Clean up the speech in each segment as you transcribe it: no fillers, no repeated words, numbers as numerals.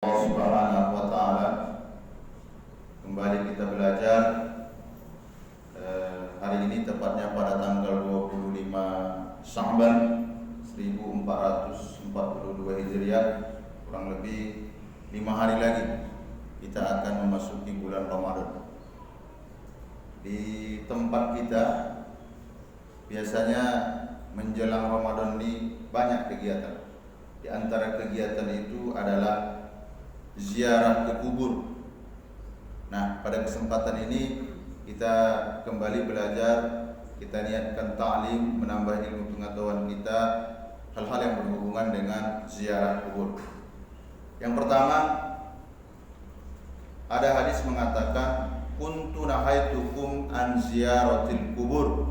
Allah Subhanahu wa Ta'ala. Kembali kita belajar hari ini, tepatnya pada tanggal 25 Sya'ban 1442 Hijriah. Kurang lebih 5 hari lagi kita akan memasuki bulan Ramadan. Di tempat kita biasanya menjelang Ramadan ini banyak kegiatan. Di antara kegiatan itu adalah ziarah ke kubur. Nah, pada kesempatan ini kita kembali belajar, kita niatkan ta'lim, menambah ilmu pengetahuan kita, hal-hal yang berhubungan dengan ziarah kubur. Yang pertama, ada hadis mengatakan, kuntu nahaitukum an ziyaratil kubur.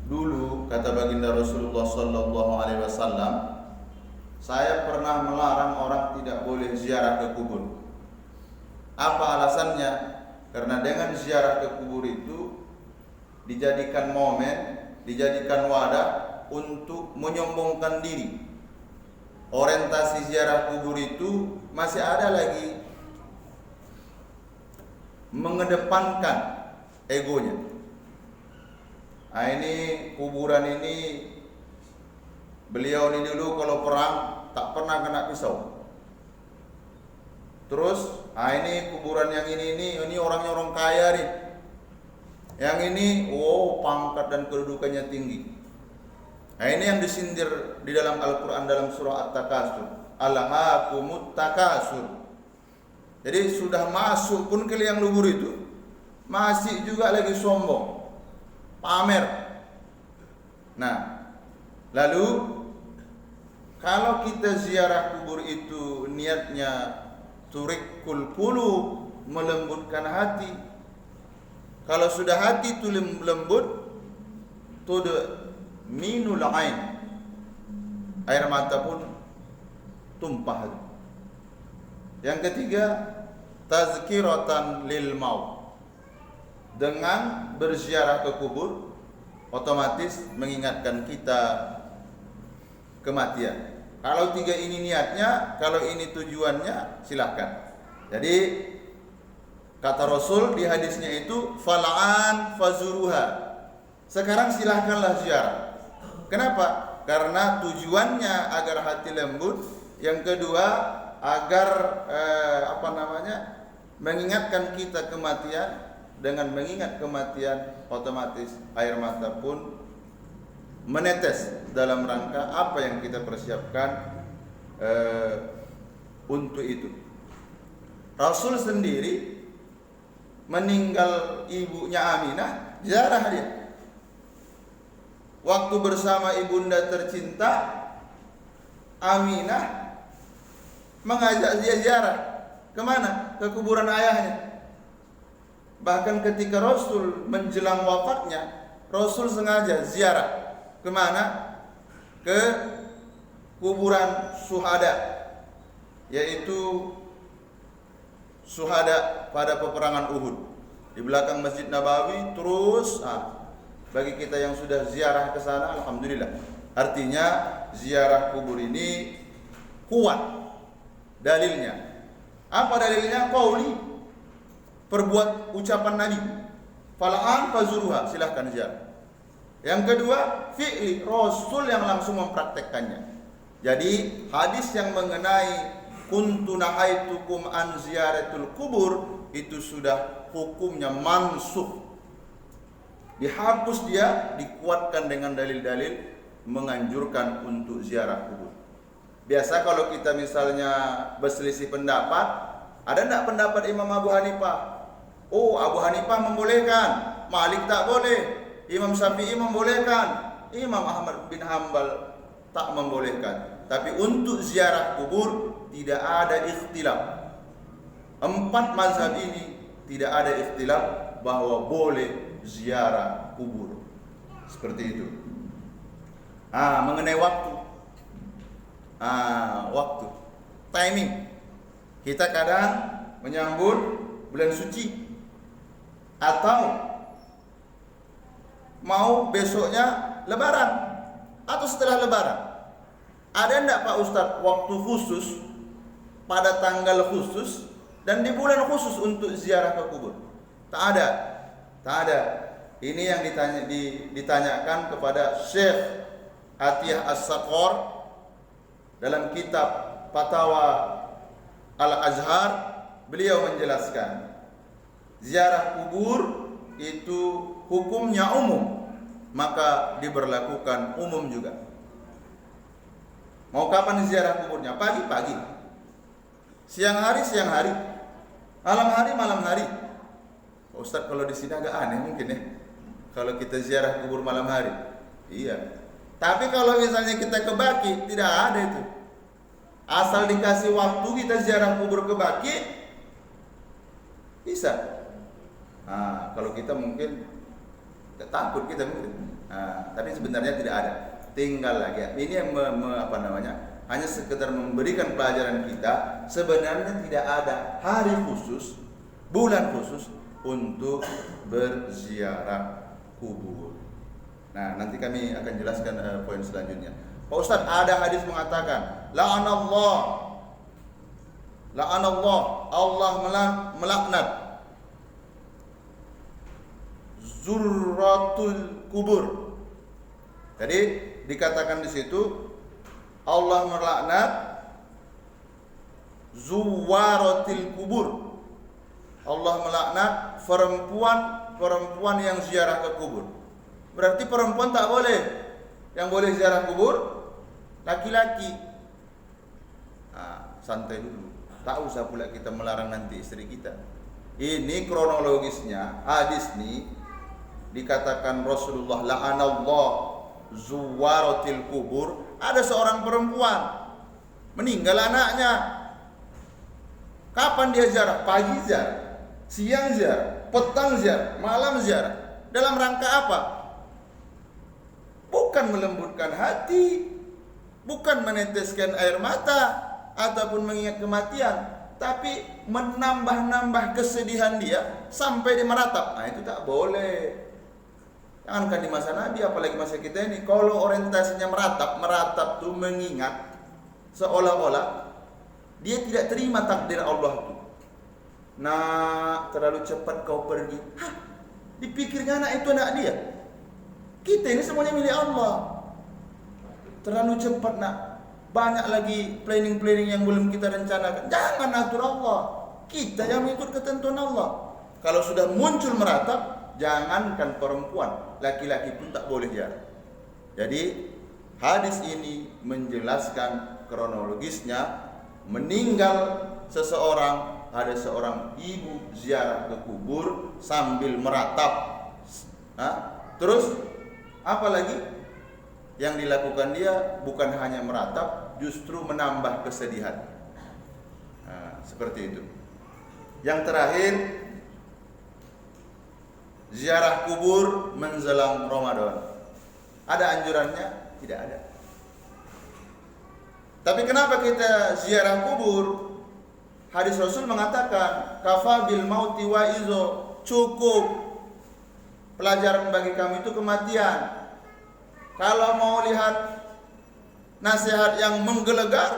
Dulu, kata baginda Rasulullah sallallahu alaihi wasallam, saya pernah melarang orang tidak boleh ziarah ke kubur. Apa alasannya? Karena dengan ziarah ke kubur itu dijadikan momen, dijadikan wadah untuk menyombongkan diri. Orientasi ziarah kubur itu masih ada lagi mengedepankan egonya. Nah, ini kuburan ini, beliau ini dulu kalau perang tak pernah kena pisau. Terus, ini kuburan yang ini orangnya orang kaya nih. Yang ini, pangkat dan kedudukannya tinggi. Nah, ini yang disindir di dalam Al-Quran dalam surah At-Takasur. Alhaakumut takasur. Jadi sudah masuk pun ke liang luhur itu, masih juga lagi sombong, pamer. Nah, lalu kalau kita ziarah kubur itu niatnya turikul qulub, melembutkan hati. Kalau sudah hati itu lembut, tudminul ain, air mata pun tumpah. Yang ketiga, tazkiratan lil maut. Dengan berziarah ke kubur otomatis mengingatkan kita kematian. Kalau tiga ini niatnya, kalau ini tujuannya, silahkan. Jadi kata Rasul di hadisnya itu, fal'an fazuruha. Sekarang silahkanlah ziarah. Kenapa? Karena tujuannya agar hati lembut. Yang kedua, agar mengingatkan kita kematian. Dengan mengingat kematian, otomatis air mata pun menetes dalam rangka apa yang kita persiapkan untuk itu. Rasul sendiri meninggal ibunya Aminah, ziarah dia. Waktu bersama ibunda tercinta Aminah mengajak dia ziarah. Kemana? Ke kuburan ayahnya. Bahkan ketika Rasul menjelang wafatnya, Rasul sengaja ziarah. Kemana? Ke kuburan syuhada, yaitu syuhada pada peperangan Uhud, di belakang Masjid Nabawi. Terus bagi kita yang sudah ziarah ke sana, alhamdulillah. Artinya ziarah kubur ini kuat dalilnya. Apa dalilnya? Qauli, perbuat ucapan Nabi, fal'an fazuruha, silahkan ziarah. Yang kedua, fi'li, Rasul yang langsung mempraktekkannya. Jadi hadis yang mengenai kuntu nahaitukum an ziyaratul kubur itu sudah hukumnya mansukh, dihapus dia, dikuatkan dengan dalil-dalil menganjurkan untuk ziarah kubur. Biasa kalau kita misalnya berselisih pendapat, ada enggak pendapat Imam Abu Hanifah? Abu Hanifah membolehkan, Malik tak boleh, Imam Syafi'i membolehkan, Imam Ahmad bin Hanbal tak membolehkan. Tapi untuk ziarah kubur tidak ada ikhtilaf. 4 mazhab ini tidak ada ikhtilaf bahwa boleh ziarah kubur. Seperti itu. Mengenai waktu. Waktu. Timing. Kita kadang menyambut bulan suci atau mau besoknya lebaran atau setelah lebaran. Ada enggak Pak Ustadz waktu khusus pada tanggal khusus dan di bulan khusus untuk ziarah ke kubur. Tak ada. Tak ada. Ini yang ditanyakan kepada Syekh Atiyah As-Saqar dalam kitab Fatawa Al-Azhar. Beliau menjelaskan ziarah kubur itu hukumnya umum, maka diberlakukan umum juga. Mau kapan ziarah kuburnya? Pagi-pagi, siang hari, malam hari. Ustaz, kalau di sini agak aneh mungkin ya, kalau kita ziarah kubur malam hari. Iya. Tapi kalau misalnya kita ke Baki, tidak ada itu. Asal dikasih waktu kita ziarah kubur ke Baki, bisa. Nah, kalau kita mungkin takut kita mungkin. Nah, tapi sebenarnya tidak ada. Tinggal lagi. Ini yang hanya sekedar memberikan pelajaran kita. Sebenarnya tidak ada hari khusus, bulan khusus untuk berziarah kubur. Nah, nanti kami akan jelaskan poin selanjutnya. Pak Ustadz, ada hadis mengatakan, la'anallah, Allah melaknat zurratul kubur. Jadi dikatakan di situ Allah melaknat zuwaratil kubur. Allah melaknat perempuan yang ziarah ke kubur. Berarti perempuan tak boleh. Yang boleh ziarah kubur laki-laki. Santai dulu. Tak usah pula kita melarang nanti istri kita. Ini kronologisnya, hadis ini dikatakan Rasulullah la'anallah zuwaratil kubur. Ada seorang perempuan meninggal anaknya. Kapan dia ziarah? Pagi ziarah, siang ziarah, petang ziarah, malam ziarah. Dalam rangka apa? Bukan melembutkan hati, bukan meneteskan air mata ataupun mengingat kematian, tapi menambah-nambah kesedihan dia sampai dia meratap. Itu tak boleh. Jangankan di masa Nabi, apalagi masa kita ini. Kalau orientasinya meratap tuh mengingat, seolah-olah dia tidak terima takdir Allah itu. Nah, terlalu cepat kau pergi. Dipikirnya anak itu anak dia. Kita ini semuanya milik Allah. Terlalu cepat nak. Banyak lagi planning-planning yang belum kita rencanakan. Jangan atur Allah. Kita yang mengikut ketentuan Allah. Kalau sudah muncul meratap, jangankan perempuan, laki-laki pun tak boleh ziarah. Jadi hadis ini menjelaskan kronologisnya. Meninggal seseorang, ada seorang ibu ziarah ke kubur sambil meratap. Terus apa lagi yang dilakukan dia? Bukan hanya meratap, justru menambah kesedihan. Seperti itu. Yang terakhir, ziarah kubur menjelang Ramadan. Ada anjurannya? Tidak ada. Tapi kenapa kita ziarah kubur? Hadis Rasul mengatakan, kafa bil mauti wa izo, cukup pelajaran bagi kami itu kematian. Kalau mau lihat nasihat yang menggelegar,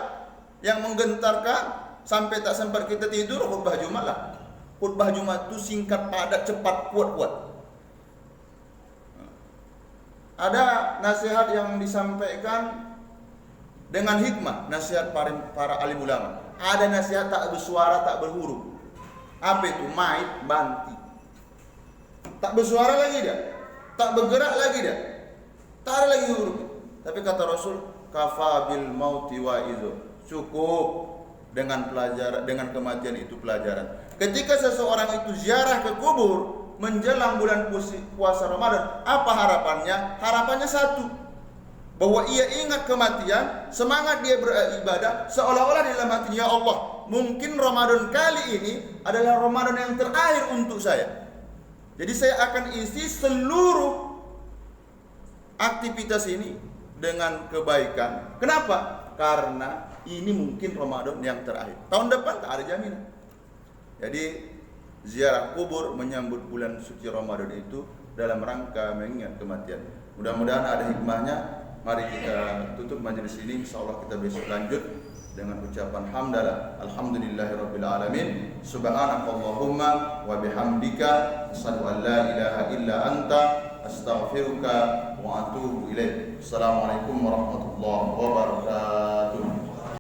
yang menggentarkan sampai tak sempat kita tidur, khutbah Jumat lah. Khutbah Jumat itu singkat, padat, cepat, kuat. Ada nasihat yang disampaikan dengan hikmah, nasihat para alim ulama. Ada nasihat tak bersuara, tak berhuruf. Apa itu? Mait banti. Tak bersuara lagi dia, tak bergerak lagi dia, tak ada lagi huruf. Tapi kata Rasul, kafa bil mauti wa izo, cukup dengan pelajaran, dengan kematian itu pelajaran. Ketika seseorang itu ziarah ke kubur menjelang bulan puasa Ramadan, apa harapannya? Harapannya satu, bahwa ia ingat kematian, semangat dia beribadah, seolah-olah di dalam hatinya, ya Allah, mungkin Ramadan kali ini adalah Ramadan yang terakhir untuk saya. Jadi saya akan isi seluruh aktivitas ini dengan kebaikan. Kenapa? Karena ini mungkin Ramadan yang terakhir. Tahun depan tak ada jaminan. Jadi ziarah kubur menyambut bulan suci Ramadan itu dalam rangka mengingat kematian. Mudah-mudahan ada hikmahnya. Mari kita tutup majelis ini. InsyaAllah kita besok lanjut dengan ucapan hamdalah alhamdulillahirabbil alamin, subhanakallahumma wa bihamdika asyhadu an la ilaha illa anta astaghfiruka wa atubu ilaik. Assalamualaikum warahmatullahi wabarakatuh.